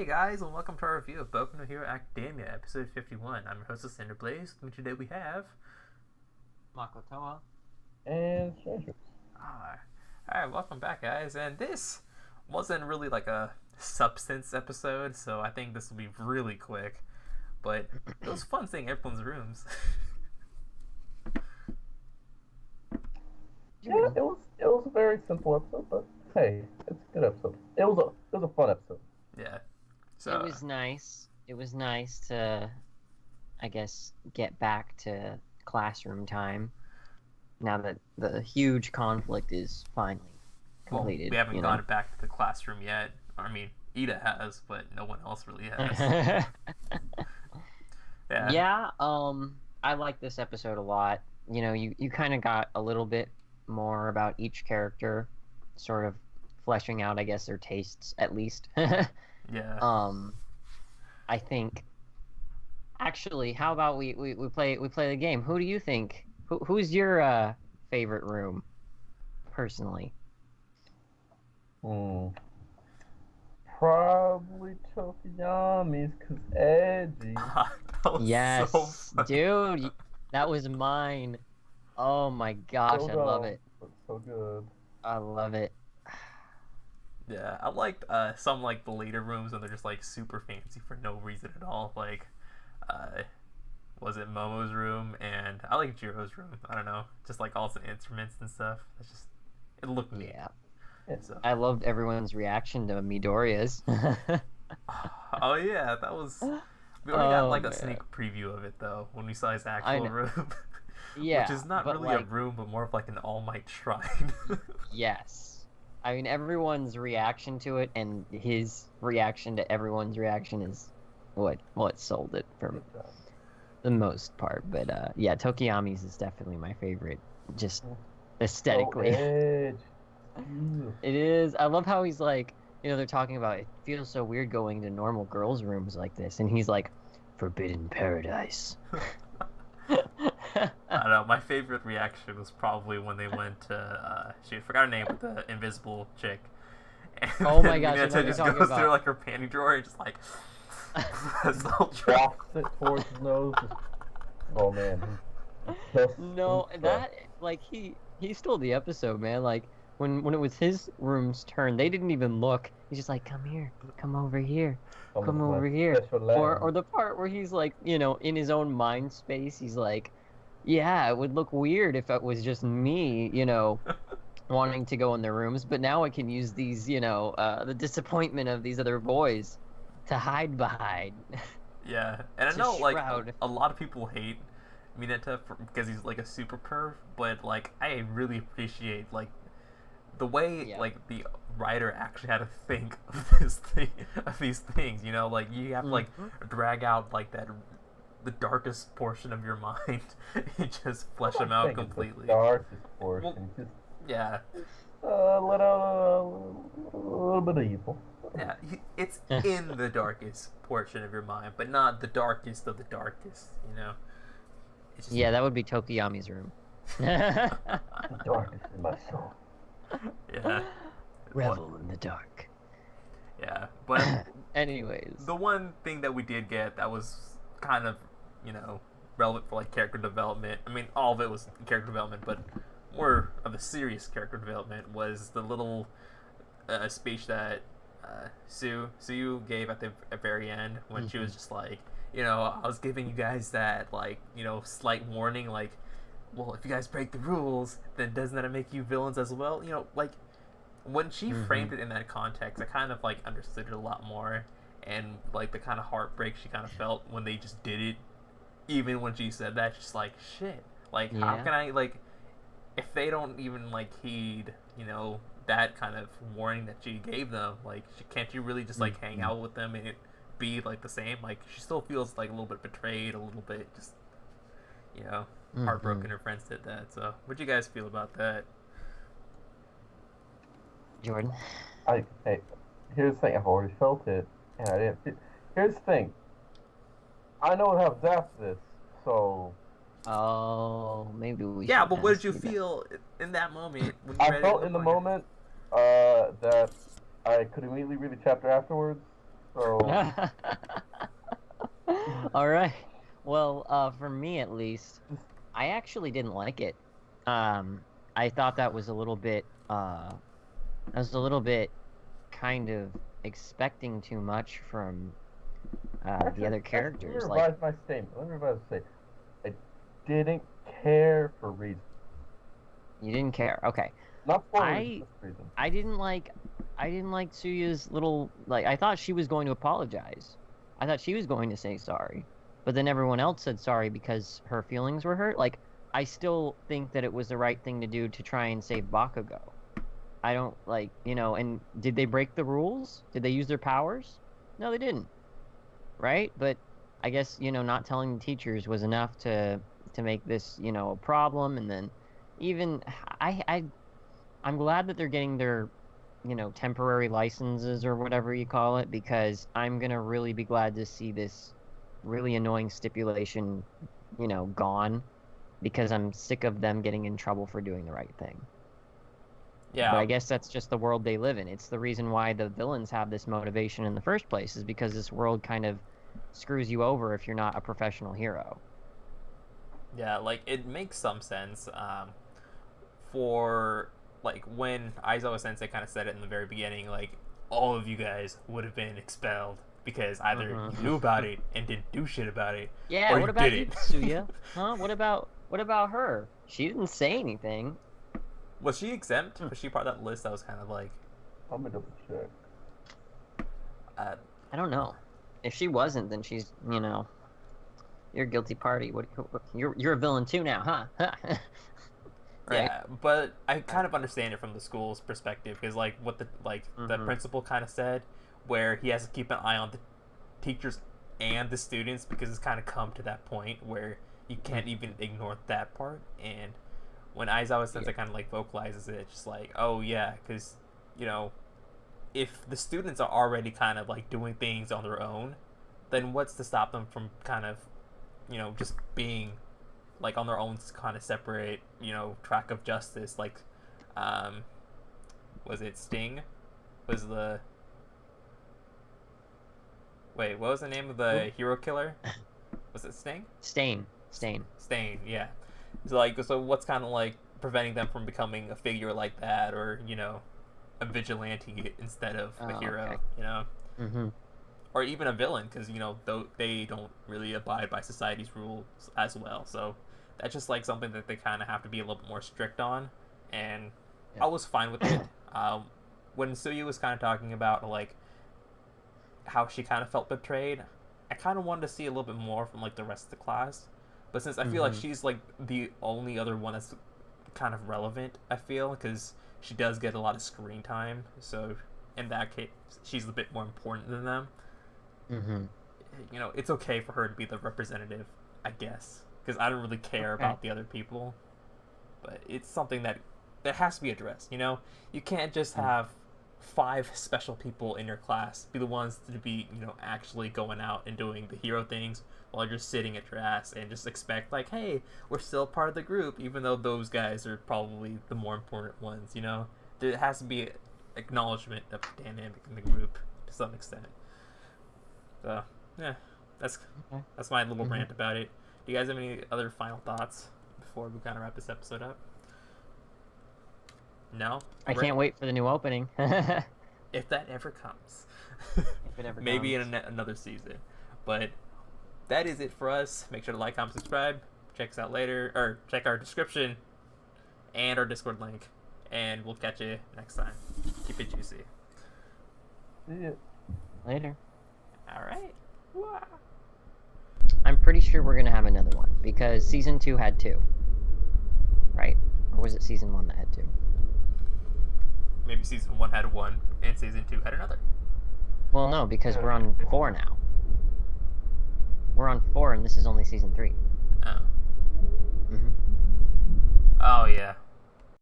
Hey guys, and welcome to our review of Boku no Hero Academia, episode 51. I'm your host of Cinder Blaze, and today we have... Makotoa. And Stratos. Alright, welcome back guys, and this wasn't really like a substance episode, so I think this will be really quick, but it was fun seeing everyone's rooms. Yeah, it was a very simple episode, but hey, it's a good episode. It was a fun episode. Yeah. So, It was nice. It was nice to, I guess, get back to classroom time. Now that the huge conflict is finally completed. we haven't gone back to the classroom yet. I mean, Ida has, but no one else really has. Yeah. I like this episode a lot. You know, you kind of got a little bit more about each character, sort of fleshing out, I guess, their tastes at least. Yeah. I think. Actually, how about we play the game? Who do you think? Who's your favorite room, personally? Probably Tokiyami's, cause edgy. Yes, so fun. dude, that was mine. Oh my gosh, I love it. It's so good. I love it. Yeah, I liked some like the later rooms and they're just like super fancy for no reason at all. Like, was it Momo's room? And I like Jiro's room. I don't know, just like all the instruments and stuff. It's just it looked neat. Yeah. So. I loved everyone's reaction to Midoriya's. Oh yeah, that was. We only got like a sneak preview of it though when we saw his actual room. Yeah, which is not really like, a room, but more of like an All Might shrine. Yes. I mean, everyone's reaction to it and his reaction to everyone's reaction is what sold it for the most part. But yeah, Tokiyami's is definitely my favorite, just aesthetically. So It is. I love how he's like, you know, they're talking about it feels so weird going to normal girls' rooms like this, and he's like, forbidden paradise. I don't know. My favorite reaction was probably when they went to I forgot her name, but the invisible chick. And oh my gosh! Minato just goes through like her panty drawer and just like drops it towards his nose. Oh man. No, that like he stole the episode, man. Like when it was his room's turn, they didn't even look. He's just like, come here, come over here. Come over here. Or the part where he's like, you know, in his own mind space, he's like, yeah, it would look weird if it was just me, you know, wanting to go in their rooms, but now I can use these, you know, the disappointment of these other boys to hide behind. Yeah, and I know like a lot of people hate Minato because he's like a super perv, but like I really appreciate like the way like the writer actually had to think of these things, you know, like you have to like drag out like the darkest portion of your mind and just flesh them out completely. The darkest portion. Well, yeah. Let out a little bit of evil. Yeah, it's in the darkest portion of your mind, but not the darkest of the darkest, you know? It's just... Yeah, that would be Tokiyami's room. The darkest in my soul. Yeah. Revel in the dark. Yeah, but anyways, the one thing that we did get that was kind of, you know, relevant for like character development. I mean, all of it was character development, but more of the serious character development was the little speech that Suyu gave at the very end when she was just like, you know, I was giving you guys that like, you know, slight warning, like, well, if you guys break the rules, then doesn't that make you villains as well? You know, like, when she framed it in that context, I kind of, like, understood it a lot more, and, like, the kind of heartbreak she kind of felt when they just did it, even when she said that, just like, shit, like, how can I, like, if they don't even, like, heed, you know, that kind of warning that she gave them, like, can't you really just, like, hang out with them and it be, like, the same? Like, she still feels, like, a little bit betrayed, a little bit just, you know, heartbroken her friends did that. So what'd you guys feel about that? Jordan? Hey, here's the thing, I've already felt it, and I didn't. Here's the thing. I know what happens after this, so... Oh, maybe we Yeah, but what did you feel in that moment? When you felt in the moment that I could immediately read the chapter afterwards, So All right. Well, for me at least, I actually didn't like it. I thought that was a little bit. I was a little bit kind of expecting too much from the other Let me characters. Like, revise my statement. Let me revise the statement. I didn't care for reason. you didn't care. Okay. Not for reason, I just reason. I didn't like Tsuya's little like I thought she was going to apologize. I thought she was going to say sorry. But then everyone else said sorry because her feelings were hurt. Like I still think that it was the right thing to do to try and save Bakugo. I don't like, and did they break the rules? Did they use their powers? No, they didn't. Right? But I guess, not telling the teachers was enough to make this, a problem, and then even I'm glad that they're getting their temporary licenses or whatever you call it, because I'm gonna really be glad to see this really annoying stipulation, gone, because I'm sick of them getting in trouble for doing the right thing. Yeah. But I guess that's just the world they live in. It's the reason why the villains have this motivation in the first place, is because this world kind of screws you over if you're not a professional hero. Yeah, like it makes some sense. For like when Aizawa Sensei kind of said it in the very beginning, like all of you guys would have been expelled because either you knew about it and didn't do shit about it. Yeah, or what you about didn't. you, Tsuya? Huh? What about her? She didn't say anything. Was she exempt? Was she part of that list that was kind of like I'm gonna double check. I don't know. If she wasn't, then she's, you're a guilty party. You're a villain too now, huh? Right? Yeah, but I kind of understand it from the school's perspective, because like what the principal kind of said, where he has to keep an eye on the teachers and the students, because it's kind of come to that point where you can't even ignore that part. And when Aizawa Sensei kind of like vocalizes it, it's just like, oh yeah, because if the students are already kind of like doing things on their own, then what's to stop them from kind of just being like on their own kind of separate track of justice? Like was it Sting was the wait what was the name of the hero killer? Was it Sting? Stain, yeah. So what's kind of like preventing them from becoming a figure like that, or a vigilante instead of a hero? Okay. Or even a villain, because they don't really abide by society's rules as well. So that's just like something that they kind of have to be a little bit more strict on, and I was fine with it. When Suyu was kind of talking about like how she kind of felt betrayed, I kind of wanted to see a little bit more from like the rest of the class. But since I feel like she's like the only other one that's kind of relevant, I feel, because she does get a lot of screen time, so in that case she's a bit more important than them. It's okay for her to be the representative, I guess, because I don't really care about the other people. But it's something that has to be addressed. You can't just have 5 special people in your class be the ones to be actually going out and doing the hero things while you're sitting at your ass, and just expect like, hey, we're still part of the group, even though those guys are probably the more important ones. There has to be acknowledgement of the dynamic in the group to some extent. So yeah, that's my little rant about it. Do you guys have any other final thoughts before we kind of wrap this episode up? No? I can't wait for the new opening. If that ever comes. If it ever Maybe comes. in another season. But that is it for us. Make sure to like, comment, subscribe. Check us out later, or check our description and our Discord link. And we'll catch you next time. Keep it juicy. See ya. Later. Alright. Wow. I'm pretty sure we're gonna have another one, because season 2 had 2. Right? Or was it season 1 that had 2? Maybe season 1 had 1 and season 2 had another. Well, no, because we're on 4 now. We're on 4, and this is only season 3. Oh. Oh yeah.